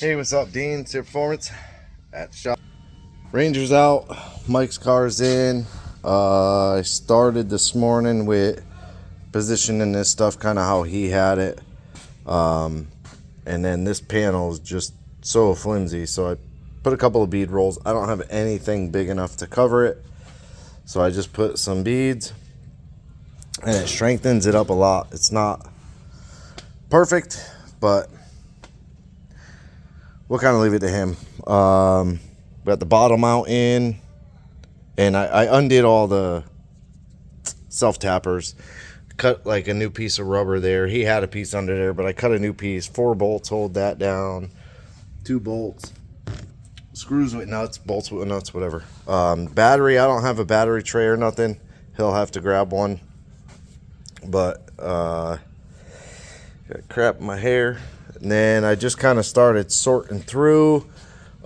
Hey, what's up, Dean? Super Performance at the shop. Ranger's out, Mike's car's in. I started this morning with positioning this stuff kind of how he had it. And then this panel is just so flimsy, so I put a couple of bead rolls. I don't have anything big enough to cover it, so I just put some beads, and it strengthens it up a lot. It's not perfect, but we'll kind of leave it to him. Got the bottom mount in, and I undid all the self tappers, cut like a new piece of rubber there. He had a piece under there, but I cut a new piece. 4 bolts hold that down, 2 bolts, screws with nuts, bolts with nuts, whatever. Battery, I don't have a battery tray or nothing. He'll have to grab one, but got crap in my hair. And then I just kind of started sorting through,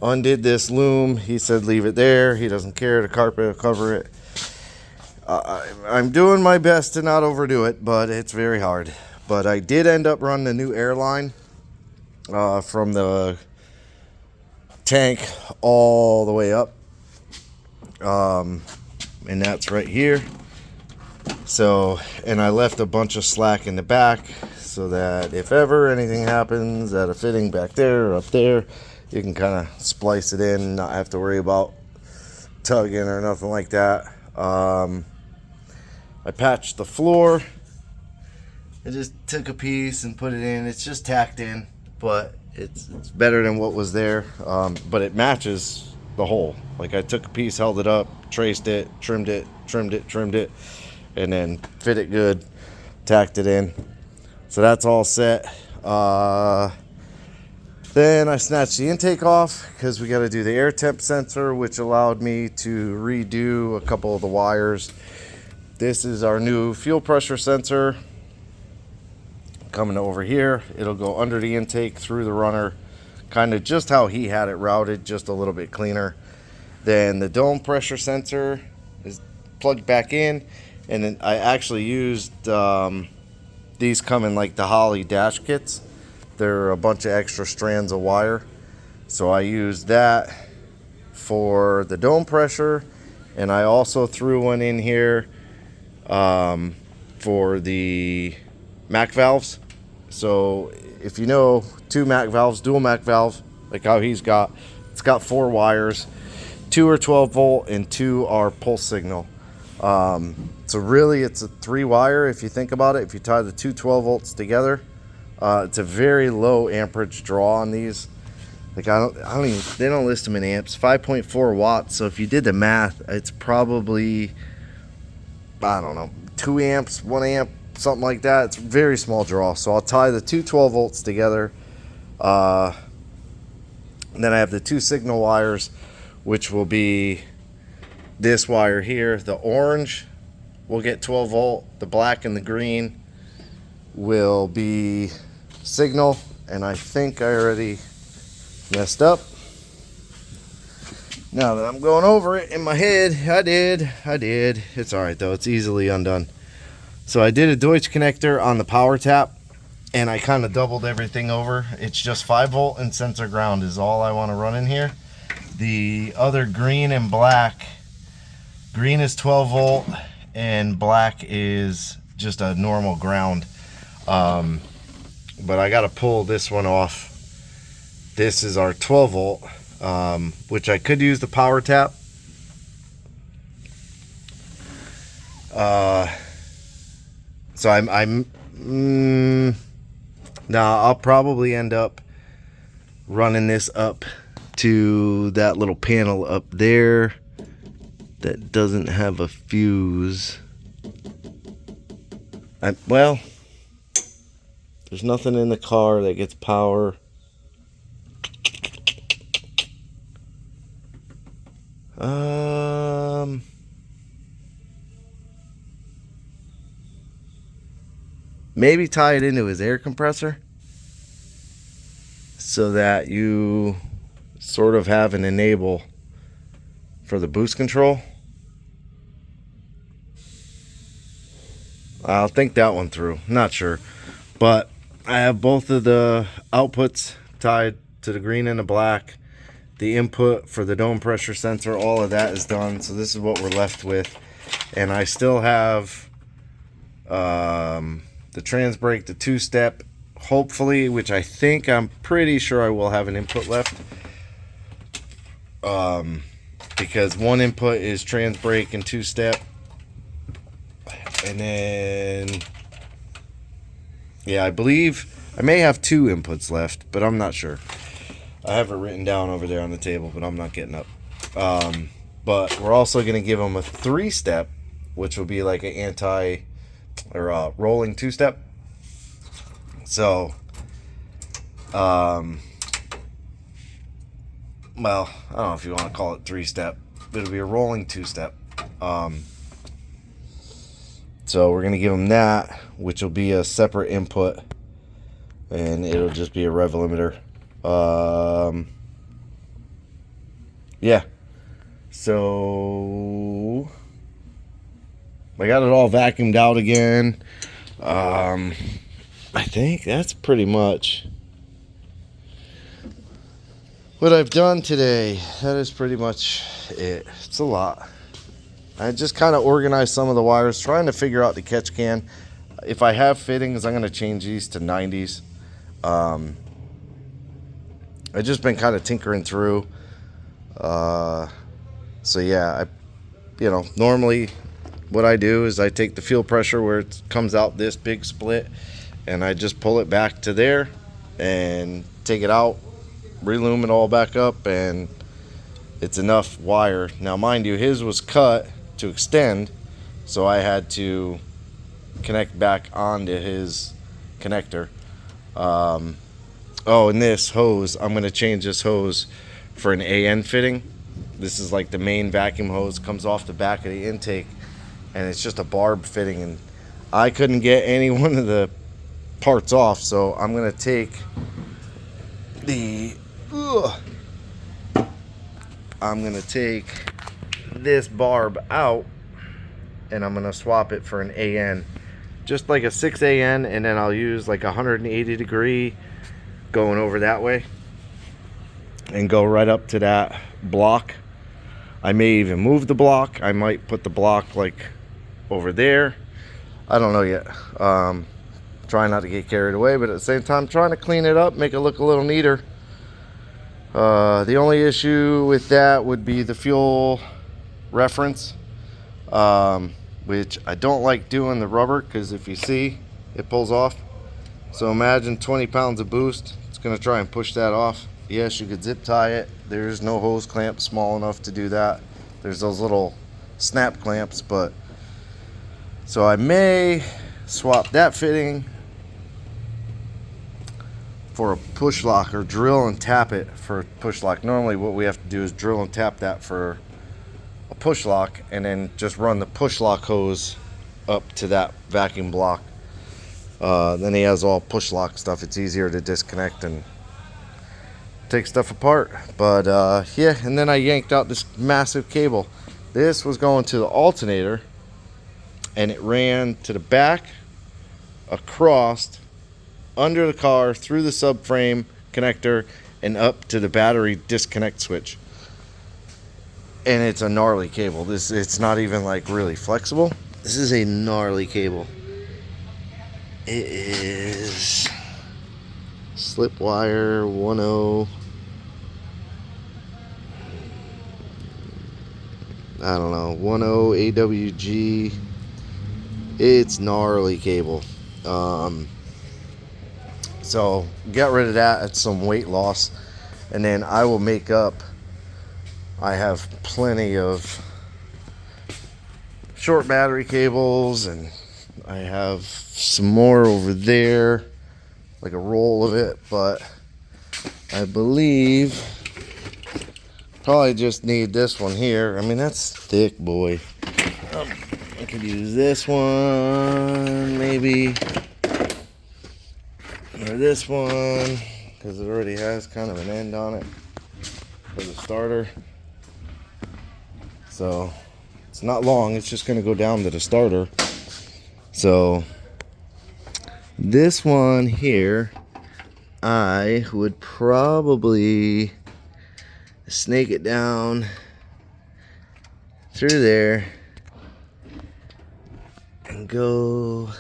undid this loom. He said leave it there. He doesn't care. The carpet will cover it. I'm doing my best to not overdo it, but it's very hard. But I did end up running a new airline from the tank all the way up. And that's right here. So, and I left a bunch of slack in the back, so that if ever anything happens at a fitting back there or up there, you can kind of splice it in and not have to worry about tugging or nothing like that. I patched the floor. I just took a piece and put it in. It's just tacked in, but it's better than what was there. But it matches the hole. Like, I took a piece, held it up, traced it, trimmed it, and then fit it good, tacked it in. So that's all set. Then I snatched the intake off because we got to do the air temp sensor, which allowed me to redo a couple of the wires. This is our new fuel pressure sensor coming over here. It'll go under the intake, through the runner, kind of just how he had it routed, just a little bit cleaner. Then the dome pressure sensor is plugged back in, and then I actually used these come in like the Holly dash kits. They're a bunch of extra strands of wire, so I used that for the dome pressure, and I also threw one in here for the Mac valves. So if you know, 2 Mac valves, dual Mac valve, like how he's got, it's got 4 wires. 2 are 12 volt and 2 are pulse signal. So really it's a 3 wire if you think about it. If you tie the 2 12 volts together, it's a very low amperage draw on these. Like, I don't even, they don't list them in amps. 5.4 watts. So if you did the math, it's probably, I don't know, 2 amps, 1 amp, something like that. It's a very small draw. So I'll tie the 2 12 volts together. And then I have the 2 signal wires, which will be this wire here. The orange will get 12 volt. The black and the green will be signal. And I think I already messed up. Now that I'm going over it in my head, I did. It's all right though. It's easily undone. So I did a Deutsch connector on the power tap, and I kind of doubled everything over. It's just 5 volt and sensor ground is all I want to run in here. The other green and black, green is 12 volt and black is just a normal ground. But I got to pull this one off. This is our 12 volt, which I could use the power tap. So I'll probably end up running this up to that little panel up there that doesn't have a fuse. Well, there's nothing in the car that gets power. Maybe tie it into his air compressor so that you sort of have an enable for the boost control. I'll think that one through. Not sure, but I have both of the outputs tied to the green and the black. The input for the dome pressure sensor, all of that is done. So this is what we're left with. And I still have the trans brake, the 2-step, hopefully, which I'm pretty sure I will have an input left. Because one input is trans brake and 2-step. And then, yeah, I believe I may have 2 inputs left, but I'm not sure. I have it written down over there on the table, but I'm not getting up. But we're also going to give them a 3-step, which will be like an rolling 2-step. So, well, I don't know if you want to call it 3-step, but it'll be a rolling 2-step. So we're going to give them that, which will be a separate input, and it'll just be a rev limiter. Yeah, so I got it all vacuumed out again. I think that's pretty much what I've done today. That is pretty much it. It's a lot. I just kind of organized some of the wires, trying to figure out the catch can. If I have fittings, I'm going to change these to 90s. I've just been kind of tinkering through. So yeah, normally what I do is I take the fuel pressure where it comes out this big split, and I just pull it back to there and take it out, relume it all back up, and it's enough wire. Now mind you, his was cut to extend, so I had to connect back onto his connector. Oh, and this hose, I'm going to change this hose for an AN fitting. This is like the main vacuum hose, comes off the back of the intake, and it's just a barb fitting, and I couldn't get any one of the parts off, so I'm going to take this barb out, and I'm going to swap it for an AN, just like a 6 AN, and then I'll use like 180 degree going over that way and go right up to that block. I may even move the block. I might put the block like over there. I don't know yet. Trying not to get carried away, but at the same time trying to clean it up, make it look a little neater. The only issue with that would be the fuel reference, which I don't like doing the rubber, because if you see, it pulls off. So imagine 20 pounds of boost. It's going to try and push that off. Yes, you could zip tie it. There's no hose clamp small enough to do that. There's those little snap clamps, but so I may swap that fitting for a push lock, or drill and tap it for a push lock. Normally what we have to do is drill and tap that for a push lock, and then just run the push lock hose up to that vacuum block. Then he has all push lock stuff. It's easier to disconnect and take stuff apart. But yeah, and then I yanked out this massive cable. This was going to the alternator, and it ran to the back, across, under the car, through the subframe connector, and up to the battery disconnect switch. And it's a gnarly cable. It's not even like really flexible. This is a gnarly cable. It is slip wire 10. I don't know, 10 AWG. It's gnarly cable. So get rid of that at some weight loss, and then I will make up. I have plenty of short battery cables, and I have some more over there, like a roll of it, but I believe probably just need this one here. I mean, that's thick, boy. I could use this one maybe, or this one, because it already has kind of an end on it for the starter. So it's not long, it's just going to go down to the starter. So this one here, I would probably snake it down through there and go,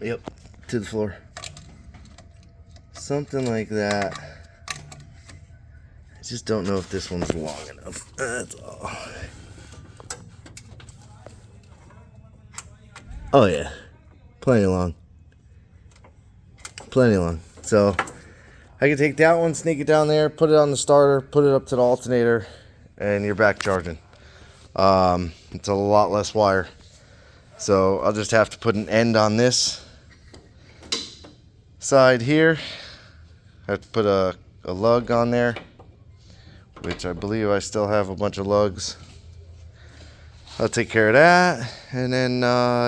yep, to the floor. Something like that. I just don't know if this one's long enough. That's all. Oh yeah, plenty long. Plenty long. So I can take that one, sneak it down there, put it on the starter, put it up to the alternator, and you're back charging. It's a lot less wire. So I'll just have to put an end on this side here. I have to put a lug on there, which I believe I still have a bunch of lugs. I'll take care of that. And then,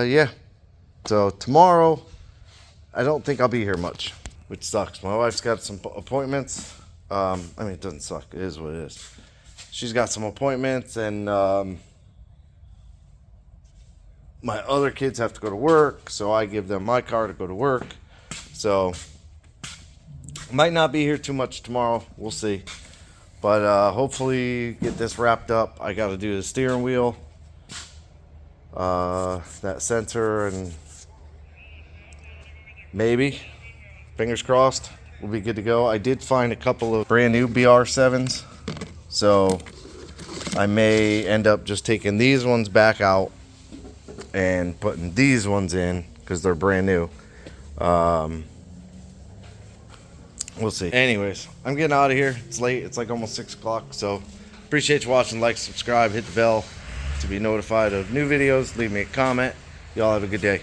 yeah. So tomorrow, I don't think I'll be here much, which sucks. My wife's got some appointments. I mean, it doesn't suck. It is what it is. She's got some appointments, and my other kids have to go to work, so I give them my car to go to work. So might not be here too much tomorrow. We'll see. But hopefully get this wrapped up. I got to do the steering wheel, that sensor, and maybe, fingers crossed, we'll be good to go. I did find a couple of brand new BR7s, so I may end up just taking these ones back out and putting these ones in because they're brand new. We'll see. Anyways, I'm getting out of here. It's late. It's like almost 6 o'clock. So appreciate you watching. Like, subscribe, hit the bell to be notified of new videos. Leave me a comment. Y'all have a good day.